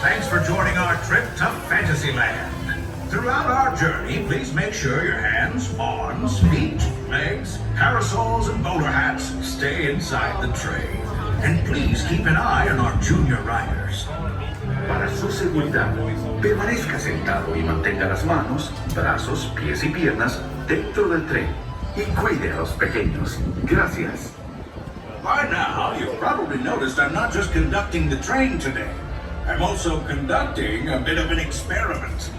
Thanks for joining our trip to Fantasyland. Throughout our journey, please make sure your hands, arms, feet, legs, parasols, and bowler hats stay inside the tray. And please keep an eye on our junior riders. Para su seguridad, permanezca sentado y mantenga las manos, brazos, pies y piernas dentro del tren. Y cuide a los pequeños. Gracias. By now, you've probably noticed I'm not just conducting the train today. I'm also conducting a bit of an experiment.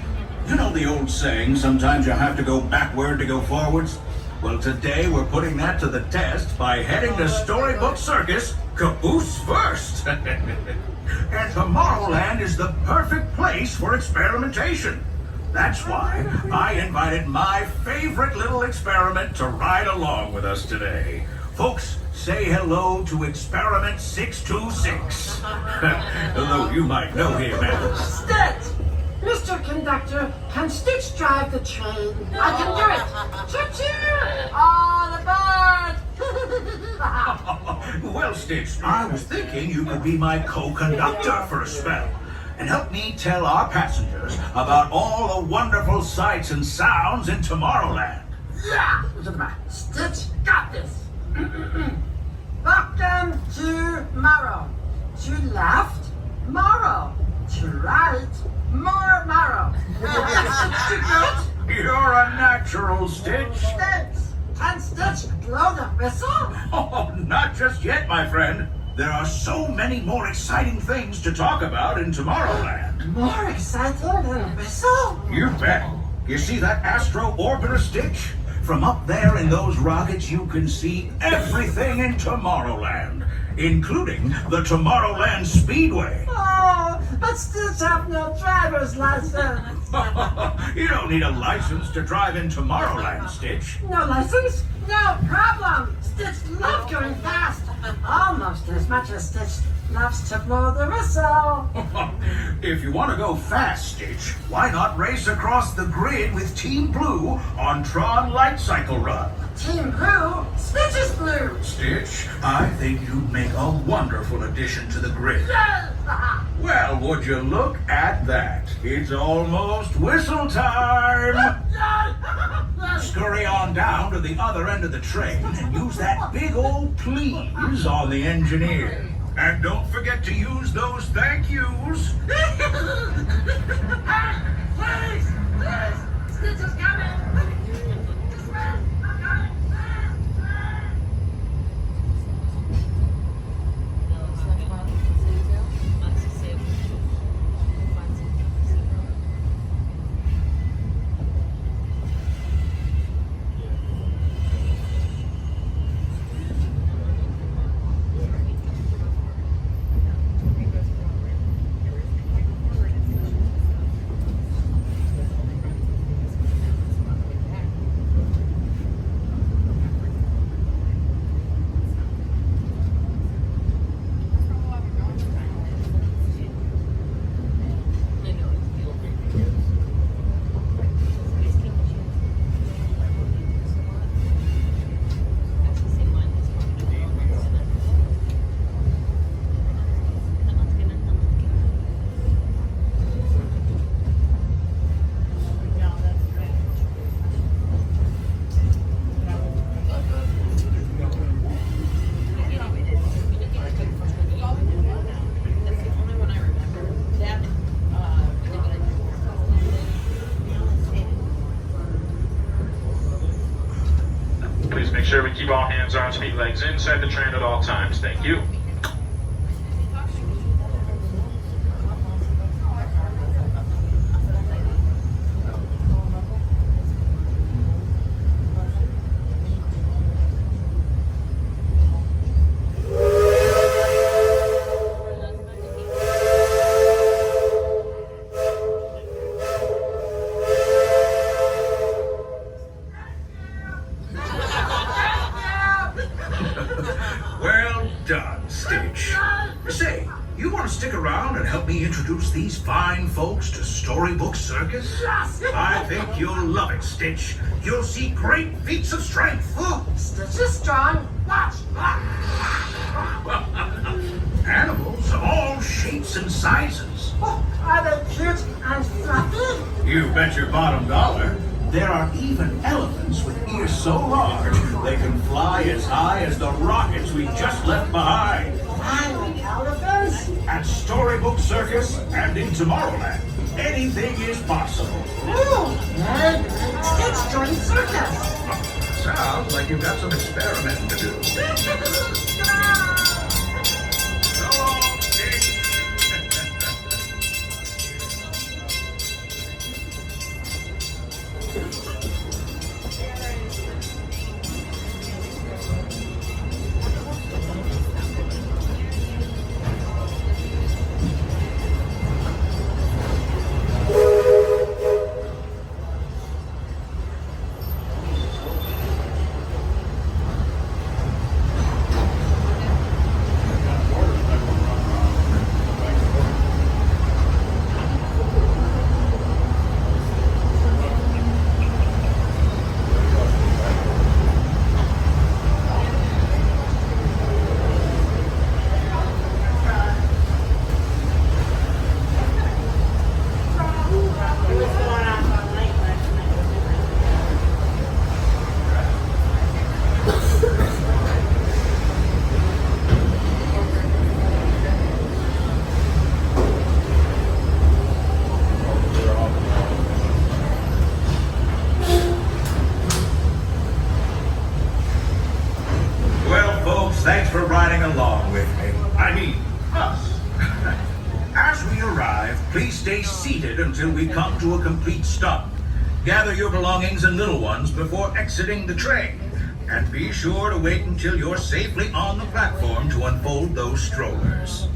You know the old saying, sometimes you have to go backward to go forwards? Well, today we're putting that to the test by heading to Storybook Circus, caboose first. And Tomorrowland is the perfect place for experimentation. That's why I invited my favorite little experiment to ride along with us today. Folks, say hello to Experiment 626. Although you might know him as... Stitch! Mr. Conductor, can Stitch drive the train? I can do it! Choo-choo! All aboard! Well, Stitch, I was thinking you could be my co-conductor for a spell and help me tell our passengers about all the wonderful sights and sounds in Tomorrowland. Yeah! Stitch got this! Welcome to Morrow. To left, Morrow. To right, more Morrow. Too good? You're a natural, Stitch. Stitch! Can Stitch blow the whistle? Oh, not just yet, my friend. There are so many more exciting things to talk about in Tomorrowland. More exciting than a whistle? You bet. You see that astro orbiter, Stitch? From up there in those rockets, you can see everything in Tomorrowland, including the Tomorrowland Speedway. Oh, but Stitch have no driver's license. You don't need a license to drive in Tomorrowland, Stitch. No license? No problem. Stitch loves going fast. Almost as much as Stitch loves to blow the whistle. If you want to go fast, Stitch, why not race across the grid with Team Blue on Tron Light Cycle Run? Team Blue? Stitch is blue. Stitch, I think you'd make a wonderful addition to the grid. Yes! Well, would you look at that? It's almost whistle time! Scurry on down to the other end of the train and use that big old please on the engineer. And don't forget to use those thank yous. Please! Please! Stitch is coming! make sure we keep all hands, arms, feet, legs inside the train at all times. Thank you. Well done, Stitch. Say, you want to stick around and help me introduce these fine folks to Storybook Circus? I think you'll love it, Stitch. You'll see great feats of strength. Oh, Stitch is strong. Watch. Animals of all shapes and sizes. Oh, are they cute and fluffy? You bet your bottom dollar. There are even elephants with ears so large they can fly as high as the rockets we just left behind. Flying elephants? At Storybook Circus and in Tomorrowland, anything is possible. Ooh, maybe Stitch joins circus. Sounds like you've got some experimenting to do. So long, Stitch. Thanks for riding along with me. I mean, us. As we arrive, please stay seated until we come to a complete stop. Gather your belongings and little ones before exiting the train. And be sure to wait until you're safely on the platform to unfold those strollers.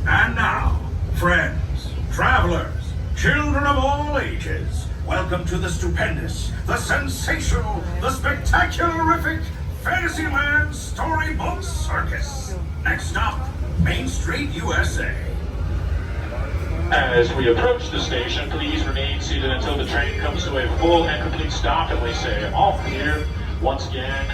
And now, friends, travelers, children of all ages, welcome to the stupendous, the sensational, the spectacularific Fantasyland Storybook Circus. Next stop, Main Street, USA. As we approach the station, please remain seated until the train comes to a full and complete stop, and we say all clear. Once again,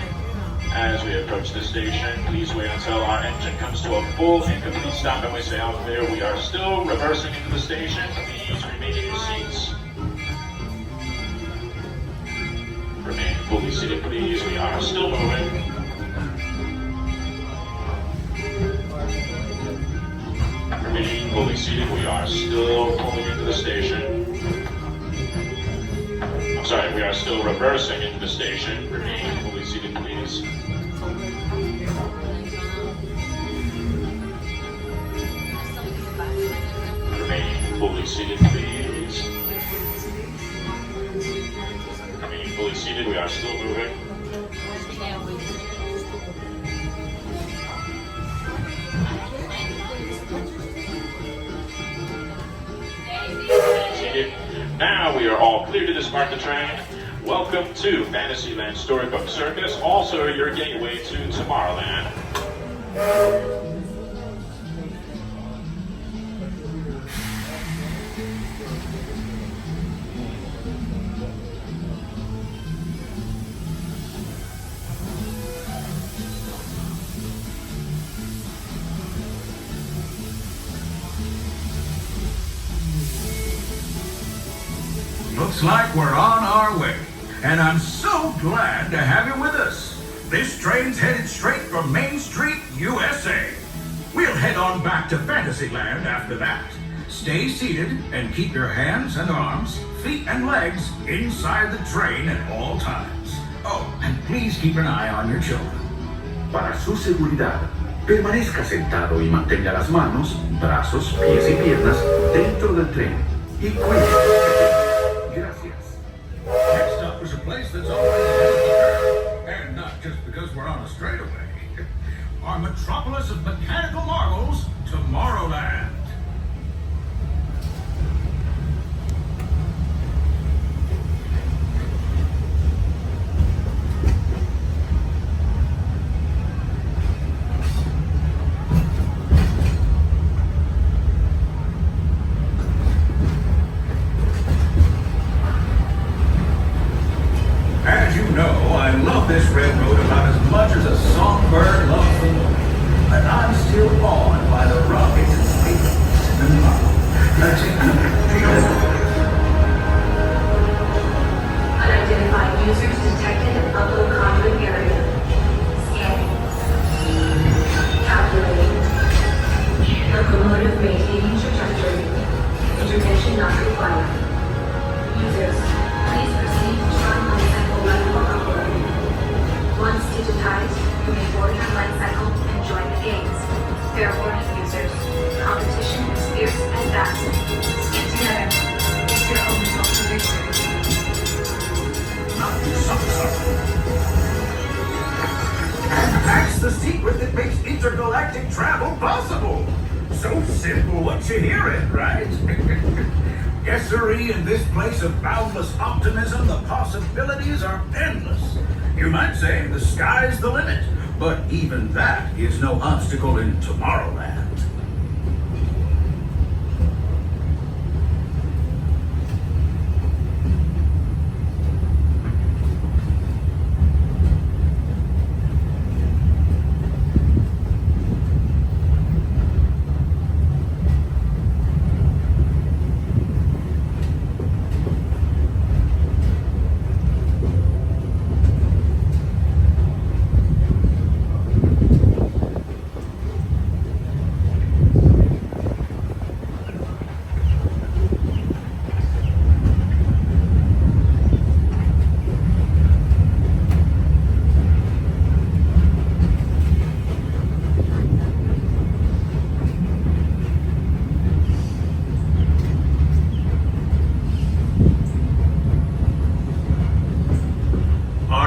as we approach the station, please wait until our engine comes to a full and complete stop, and we say all clear. We are still reversing into the station. Please remain in your seats. Remain fully seated, please. We are still moving. Remain fully seated. We are still pulling into the station. I'm sorry, we are still reversing into the station. Remain fully seated, please. Remain fully seated, please. Remain fully seated. We are still moving. Seated. Now we are all clear to dismount the train. Welcome to Fantasyland Storybook Circus, also your gateway to Tomorrowland. Looks like we're on our way, and I'm so glad to have you with us. This train's headed straight from Main Street, USA. We'll head on back to Fantasyland after that. Stay seated and keep your hands and arms, feet and legs inside the train at all times. Oh, and please keep an eye on your children. Para su seguridad, permanezca sentado y mantenga las manos, brazos, pies y piernas dentro del tren. Y cuide. Gracias. Next stop is a place that's always ahead of the curve, and not just because we're on a straightaway. Our metropolis of mechanical marvels, Tomorrowland. As you know, I love this railroad about as much as a songbird loves the moon. And I'm still awed by the rockets and spaceships in the model. Unidentified users detected in upload conduit area. Scanning. Calculating. Locomotive maintaining trajectory. Intervention not required. Users, please proceed to join life cycle level of upload. Once digitized, you may board your life cycle and join the games. Fair warning, users. Competition is fierce and fast. Stick together. It's your own hope for victory. And that's the secret that makes intergalactic travel possible. So simple once you hear it, right? Yes, sirree, in this place of boundless optimism, the possibilities are endless. You might say the sky's the limit, but even that is no obstacle in Tomorrowland.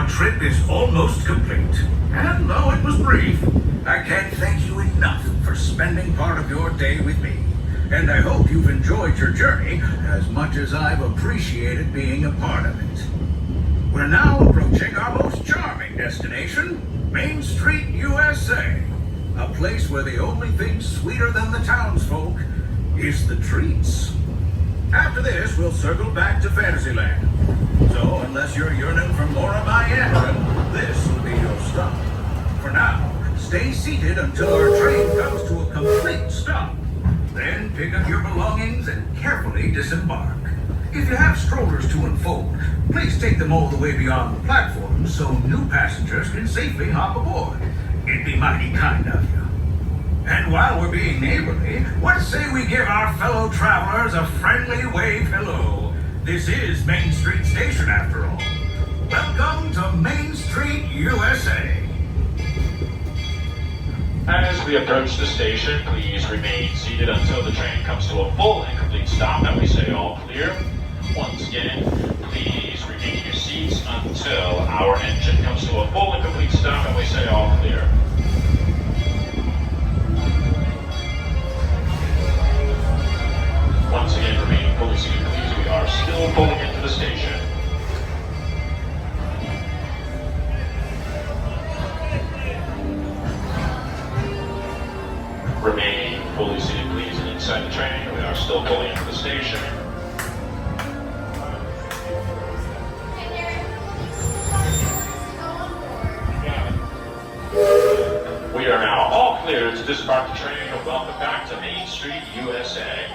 Trip is almost complete, and though it was brief, I can't thank you enough for spending part of your day with me. And I hope you've enjoyed your journey as much as I've appreciated being a part of it. We're now approaching our most charming destination, Main Street, USA. A place where the only thing sweeter than the townsfolk is the treats. After this, we'll circle back to Fantasyland. So, unless you're yearning for more of my action, this will be your stop. For now, stay seated until our train comes to a complete stop. Then pick up your belongings and carefully disembark. If you have strollers to unfold, please take them all the way beyond the platform so new passengers can safely hop aboard. It'd be mighty kind of you. And while we're being neighborly, what say we give our fellow travelers a friendly wave hello? This is Main Street Station, after all. Welcome to Main Street, USA. As we approach the station, please remain seated until the train comes to a full and complete stop and we say all clear. Once again, please remain in your seats until our engine comes to a full and complete stop and we say all clear. Once again, remain fully seated, please. We are still pulling into the station. Remain fully seated, please, and inside the train. We are still pulling into the station. We are now all clear to disembark the train. Welcome back to Main Street, USA.